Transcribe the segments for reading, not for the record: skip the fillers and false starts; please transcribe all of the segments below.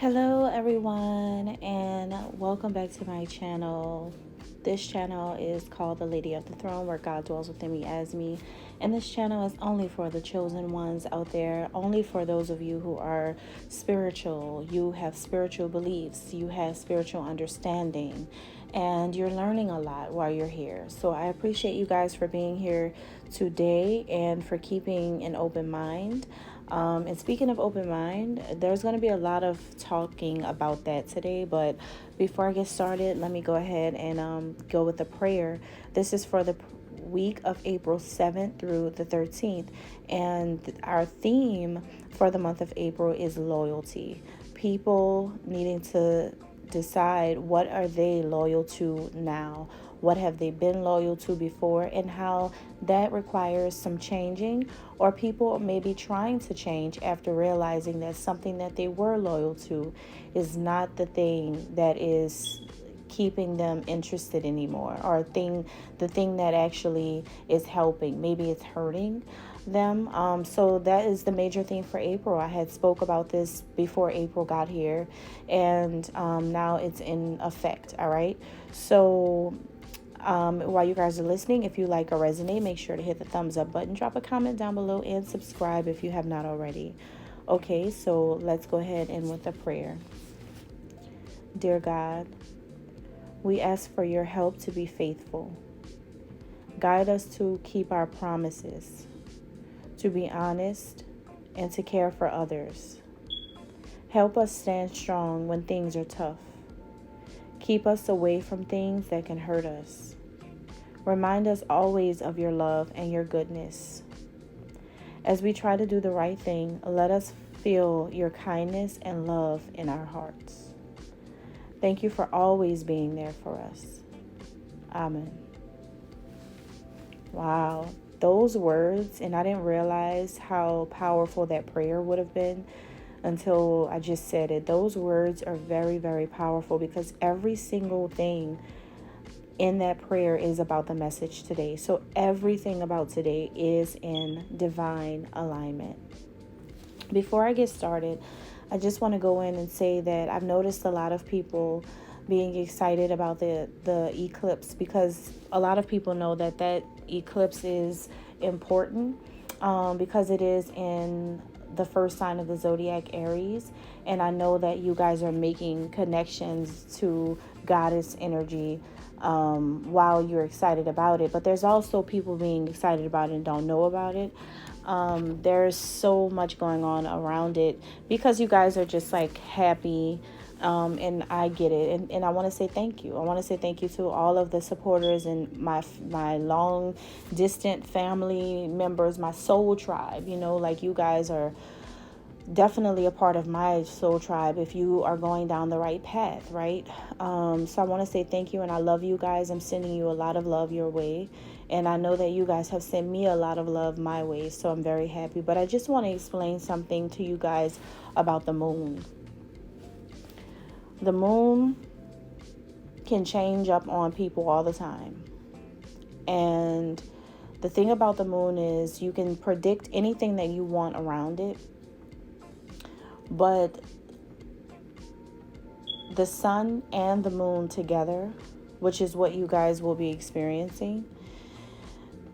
Hello, everyone, and welcome back to my channel. This channel is called the Lady of the Throne, where God dwells within me as me. And this channel is only for the chosen ones out there, only for those of you who are spiritual. You have spiritual beliefs, you have spiritual understanding, and you're learning a lot while you're here. So I appreciate you guys for being here today and for keeping an open mind. And speaking of open mind, there's going to be a lot of talking about that today. But before I get started, let me go ahead and go with the prayer. This is for the week of April 7th through the 13th. And our theme for the month of April is loyalty. People needing to decide what are they loyal to now, what have they been loyal to before, and how that requires some changing, or people may be trying to change after realizing that something that they were loyal to is not the thing that is keeping them interested anymore, or the thing that actually is helping. Maybe it's hurting them. So that is the major thing for April. I had spoke about this before April got here, and now it's in effect. All right. So while you guys are listening, if you like or resonate, make sure to hit the thumbs up button, drop a comment down below, and subscribe if you have not already. Okay, so let's go ahead and with a prayer. Dear God, we ask for your help to be faithful. Guide us to keep our promises, to be honest, and to care for others. Help us stand strong when things are tough. Keep us away from things that can hurt us. Remind us always of your love and your goodness. As we try to do the right thing, let us feel your kindness and love in our hearts. Thank you for always being there for us. Amen. Wow, those words, and I didn't realize how powerful that prayer would have been until I just said it. Those words are very, very powerful, because every single thing in that prayer is about the message today. So everything about today is in divine alignment. Before I get started, I just want to go in and say that I've noticed a lot of people being excited about the eclipse, because a lot of people know that eclipse is important, because it is in the first sign of the zodiac, Aries. And I know that you guys are making connections to goddess energy while you're excited about it. But there's also people being excited about it and don't know about it. There's so much going on around it, because you guys are just like happy. And I get it. And I want to say thank you. I want to say thank you to all of the supporters and my long distant family members, my soul tribe. Like, you guys are definitely a part of my soul tribe if you are going down the right path, right? So I want to say thank you, and I love you guys. I'm sending you a lot of love your way, and I know that you guys have sent me a lot of love my way, so I'm very happy. But I just want to explain something to you guys about the moon. The moon can change up on people all the time, and the thing about the moon is you can predict anything that you want around it. But the sun and the moon together, which is what you guys will be experiencing,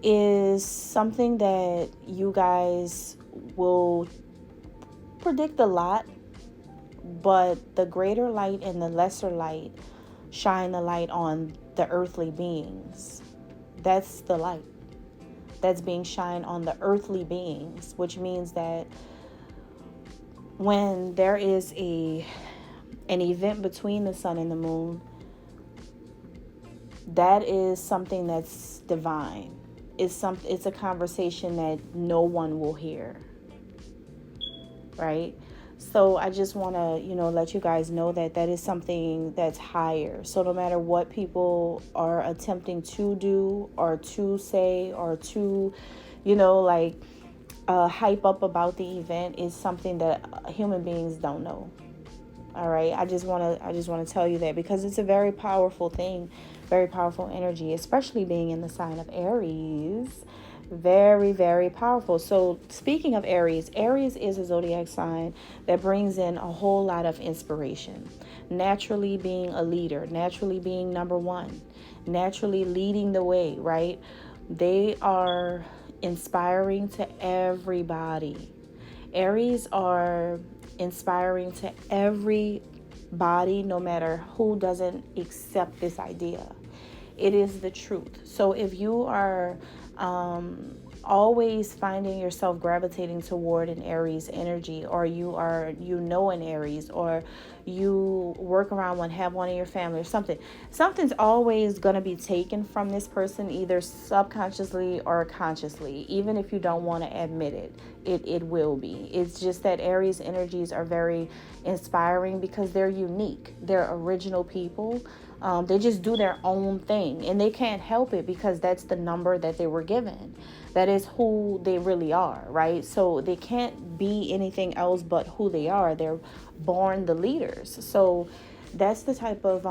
is something that you guys will predict a lot. But the greater light and the lesser light shine the light on the earthly beings. That's the light that's being shined on the earthly beings, which means that when there is an event between the sun and the moon, that is something that's divine. It's a conversation that no one will hear, right? So I just want to, let you guys know that is something that's higher. So no matter what people are attempting to do or to say or to, hype up about the event, is something that human beings don't know. All right. I just want to tell you that, because it's a very powerful thing, very powerful energy, especially being in the sign of Aries, Very, very powerful. So speaking of Aries, Aries is a zodiac sign that brings in a whole lot of inspiration. Naturally being a leader, naturally being number one, naturally leading the way, right? They are inspiring to everybody. Aries are inspiring to everybody, no matter who doesn't accept this idea. It is the truth. So if you are always finding yourself gravitating toward an Aries energy, or you are, an Aries, or you work around one, have one in your family or something's always going to be taken from this person, either subconsciously or consciously. Even if you don't want to admit it, it will be. It's just that Aries energies are very inspiring because they're unique. They're original people. They just do their own thing, and they can't help it because that's the number that they were given. That is who they really are, right? So they can't be anything else but who they are. They're born the leaders. So that's the type of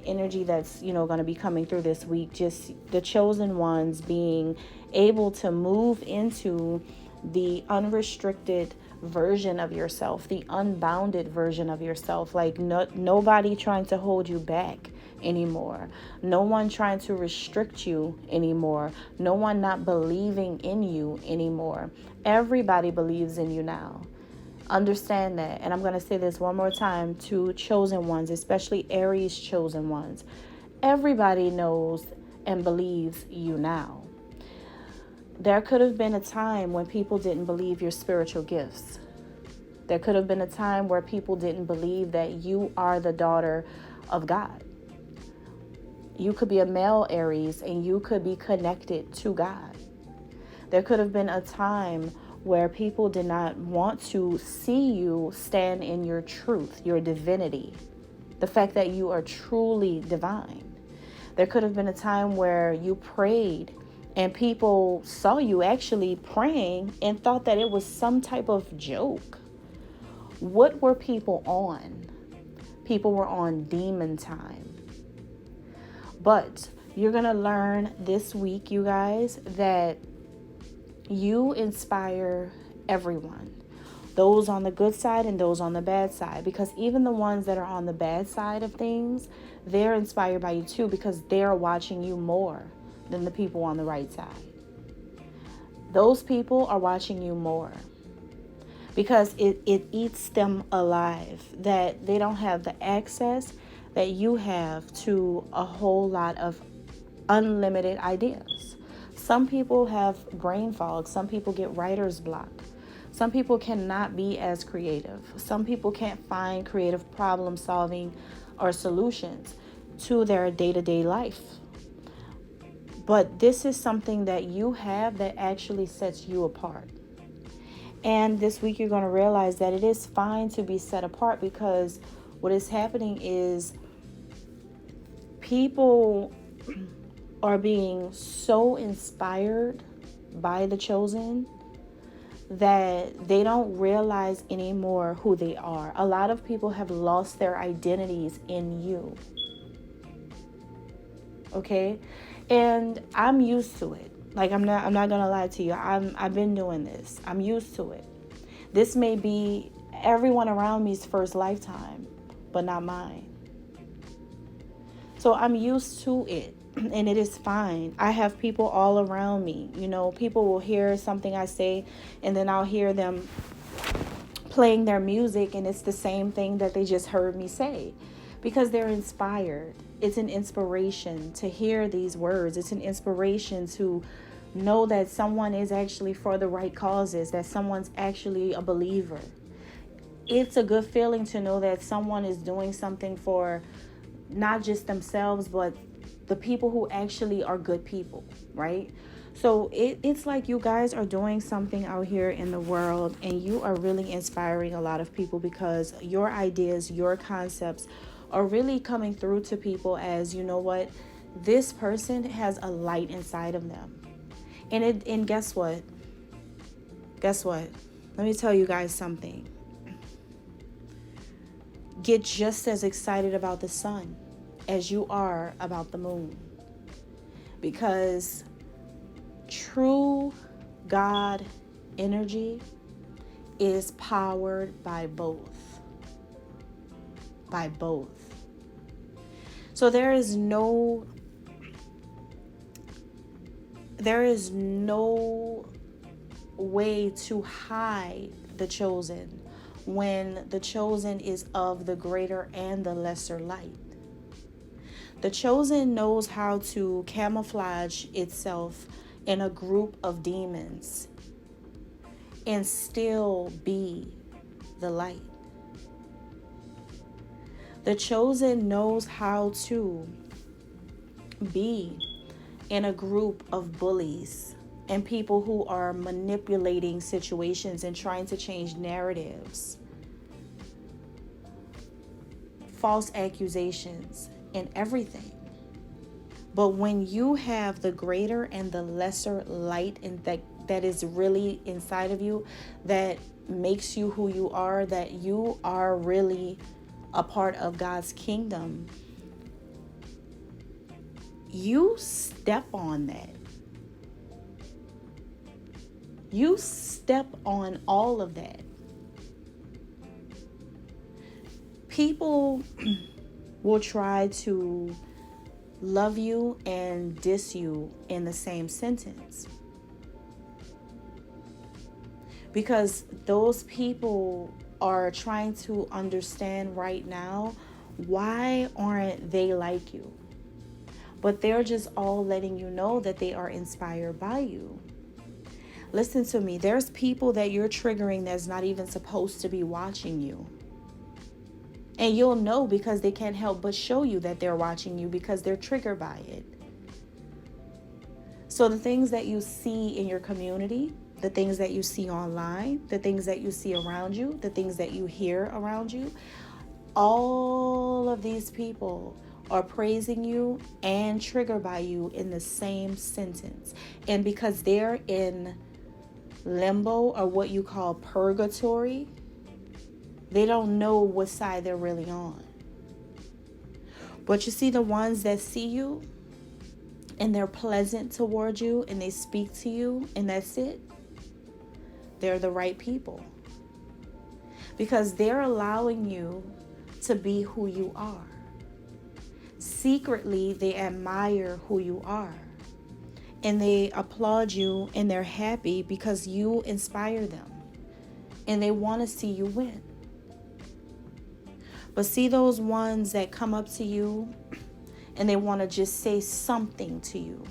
energy that's, going to be coming through this week. Just the chosen ones being able to move into the unrestricted version of yourself, the unbounded version of yourself. Like nobody trying to hold you back anymore. No one trying to restrict you anymore. No one not believing in you anymore. Everybody believes in you now. Understand that. And I'm going to say this one more time to chosen ones, especially Aries chosen ones. Everybody knows and believes you now. There could have been a time when people didn't believe your spiritual gifts. There could have been a time where people didn't believe that you are the daughter of God. You could be a male Aries and you could be connected to God. There could have been a time where people did not want to see you stand in your truth, your divinity, the fact that you are truly divine. There could have been a time where you prayed and people saw you actually praying and thought that it was some type of joke. What were people on? People were on demon time. But you're going to learn this week, you guys, that you inspire everyone. Those on the good side and those on the bad side. Because even the ones that are on the bad side of things, they're inspired by you too, because they're watching you more than the people on the right side. Those people are watching you more because it eats them alive that they don't have the access that you have to a whole lot of unlimited ideas. Some people have brain fog. Some people get writer's block. Some people cannot be as creative. Some people can't find creative problem solving or solutions to their day-to-day life. But this is something that you have that actually sets you apart. And this week you're going to realize that it is fine to be set apart, because what is happening is people are being so inspired by the chosen that they don't realize anymore who they are. A lot of people have lost their identities in you. Okay? And I'm used to it. Like, I'm not gonna lie to you. I've been doing this. I'm used to it. This may be everyone around me's first lifetime, but not mine. So I'm used to it, and it is fine. I have people all around me. You know, people will hear something I say, and then I'll hear them playing their music, and it's the same thing that they just heard me say, because they're inspired. It's an inspiration to hear these words. It's an inspiration to know that someone is actually for the right causes, that someone's actually a believer. It's a good feeling to know that someone is doing something for not just themselves, but the people who actually are good people, right? So it's like you guys are doing something out here in the world, and you are really inspiring a lot of people, because your ideas, your concepts are really coming through to people as, you know what, this person has a light inside of them. And guess what? Let me tell you guys something. Get just as excited about the sun as you are about the moon. Because true God energy is powered by both. By both. So there is no way to hide the chosen when the chosen is of the greater and the lesser light. The chosen knows how to camouflage itself in a group of demons and still be the light. The chosen knows how to be in a group of bullies and people who are manipulating situations and trying to change narratives, false accusations, and everything. But when you have the greater and the lesser light and that is really inside of you, that makes you who you are, that you are really a part of God's kingdom, you step on that. You step on all of that. People will try to love you and diss you in the same sentence, because those people are trying to understand right now, why aren't they like you? But they're just all letting you know that they are inspired by you. Listen to me. There's people that you're triggering that's not even supposed to be watching you. And you'll know because they can't help but show you that they're watching you because they're triggered by it. So the things that you see in your community, the things that you see online, the things that you see around you, the things that you hear around you, all of these people are praising you and triggered by you in the same sentence. And because they're in limbo, or what you call purgatory, they don't know what side they're really on. But you see, the ones that see you and they're pleasant towards you and they speak to you and that's it, they're the right people. Because they're allowing you to be who you are. Secretly, they admire who you are. And they applaud you and they're happy because you inspire them. And they want to see you win. But see those ones that come up to you and they want to just say something to you.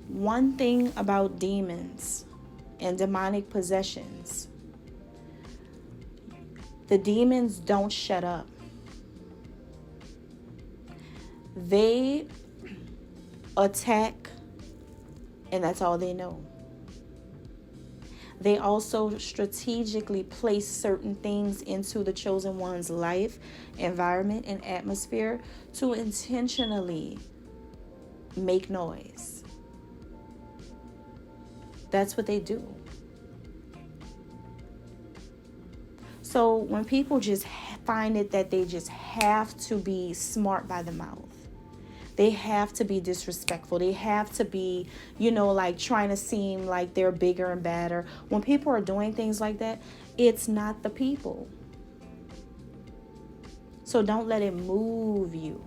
One thing about demons and demonic possessions, the demons don't shut up. They attack, and that's all they know. They also strategically place certain things into the chosen one's life, environment, and atmosphere to intentionally make noise. That's what they do. So when people just find it that they just have to be smart by the mouth, they have to be disrespectful, they have to be, like trying to seem like they're bigger and badder. When people are doing things like that, it's not the people. So don't let it move you.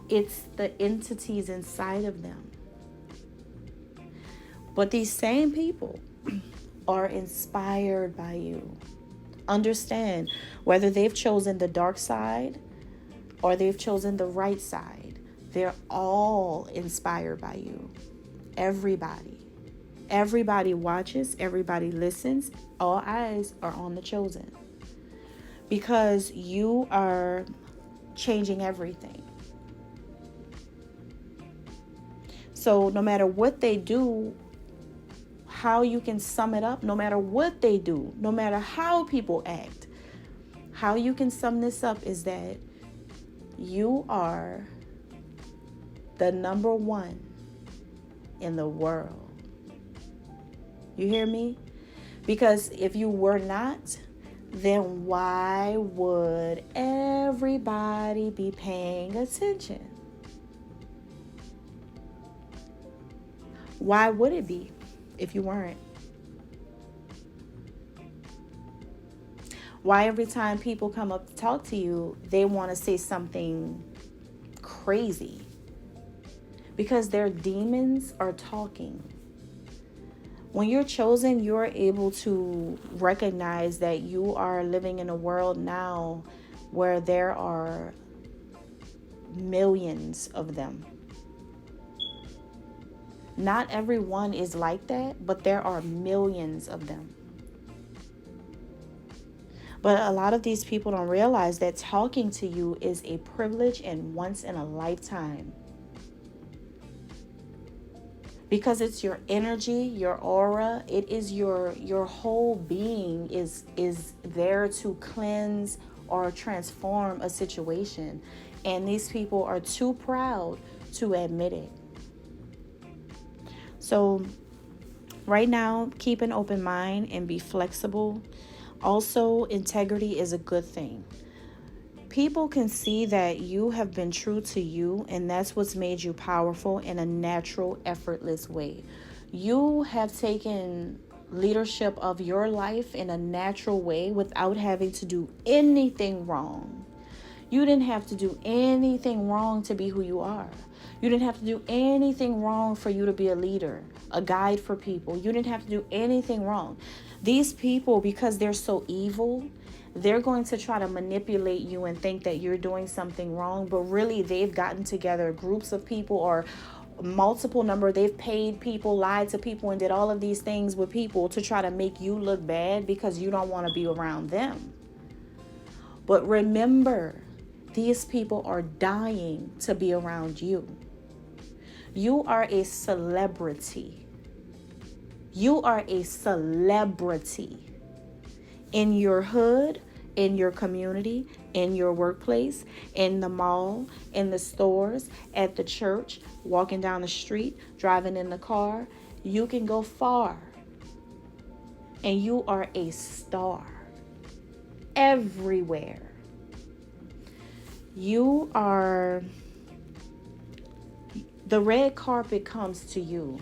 It's the entities inside of them. But these same people are inspired by you. Understand, whether they've chosen the dark side or they've chosen the right side, they're all inspired by you. Everybody watches, everybody listens. All eyes are on the chosen, because you are changing everything. So no matter what they do, how you can sum it up, no matter what they do, no matter how people act, how you can sum this up is that you are the number one in the world. You hear me? Because if you were not, then why would everybody be paying attention? Why would it be if you weren't? Why every time people come up to talk to you, they want to say something crazy? Because their demons are talking. When you're chosen, you're able to recognize that you are living in a world now where there are millions of them. Not everyone is like that, but there are millions of them. But a lot of these people don't realize that talking to you is a privilege and once in a lifetime. Because it's your energy, your aura, it is your whole being is there to cleanse or transform a situation. And these people are too proud to admit it. So right now, keep an open mind and be flexible. Also, integrity is a good thing. People can see that you have been true to you, and that's what's made you powerful in a natural, effortless way. You have taken leadership of your life in a natural way without having to do anything wrong. You didn't have to do anything wrong to be who you are. You didn't have to do anything wrong for you to be a leader, a guide for people. You didn't have to do anything wrong. These people, because they're so evil, they're going to try to manipulate you and think that you're doing something wrong, but really they've gotten together groups of people or multiple number. They've paid people, lied to people, and did all of these things with people to try to make you look bad because you don't want to be around them. But remember, these people are dying to be around you. You are a celebrity. You are a celebrity. In your hood, in your community, in your workplace, in the mall, in the stores, at the church, walking down the street, driving in the car, you can go far. And you are a star everywhere. You are, the red carpet comes to you.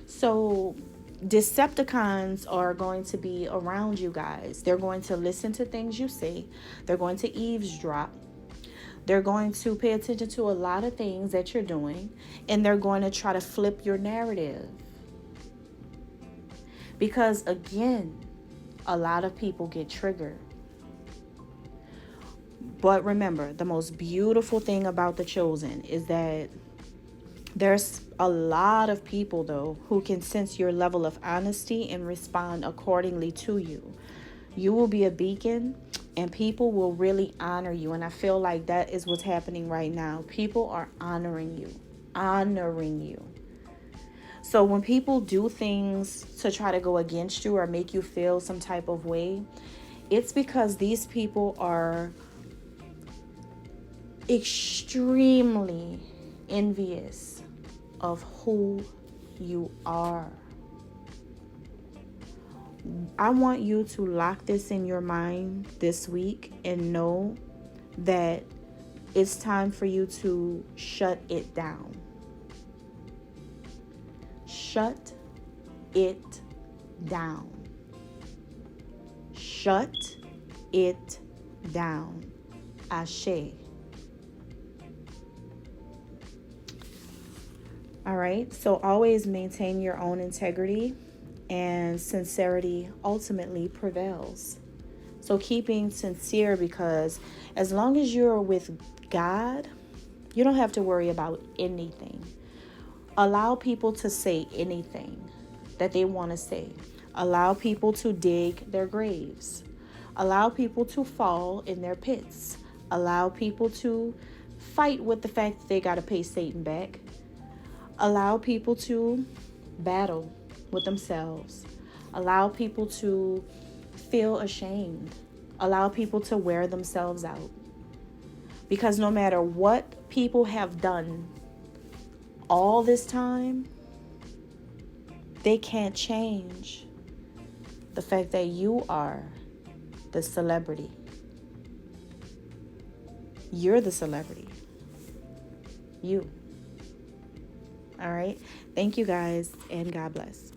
So Decepticons are going to be around you guys. They're going to listen to things you say. They're going to eavesdrop. They're going to pay attention to a lot of things that you're doing, and they're going to try to flip your narrative. Because again, a lot of people get triggered. But remember, the most beautiful thing about the chosen is that there's a lot of people, though, who can sense your level of honesty and respond accordingly to you. You will be a beacon, and people will really honor you. And I feel like that is what's happening right now. People are honoring you, honoring you. So when people do things to try to go against you or make you feel some type of way, it's because these people are extremely envious of who you are. I want you to lock this in your mind this week and know that it's time for you to shut it down. Shut it down. Shut it down. Ashe. All right, so always maintain your own integrity, and sincerity ultimately prevails. So keep being sincere, because as long as you're with God, you don't have to worry about anything. Allow people to say anything that they want to say. Allow people to dig their graves. Allow people to fall in their pits. Allow people to fight with the fact that they got to pay Satan back. Allow people to battle with themselves. Allow people to feel ashamed. Allow people to wear themselves out. Because no matter what people have done all this time, they can't change the fact that you are the celebrity. You're the celebrity. You. All right. Thank you guys, and God bless.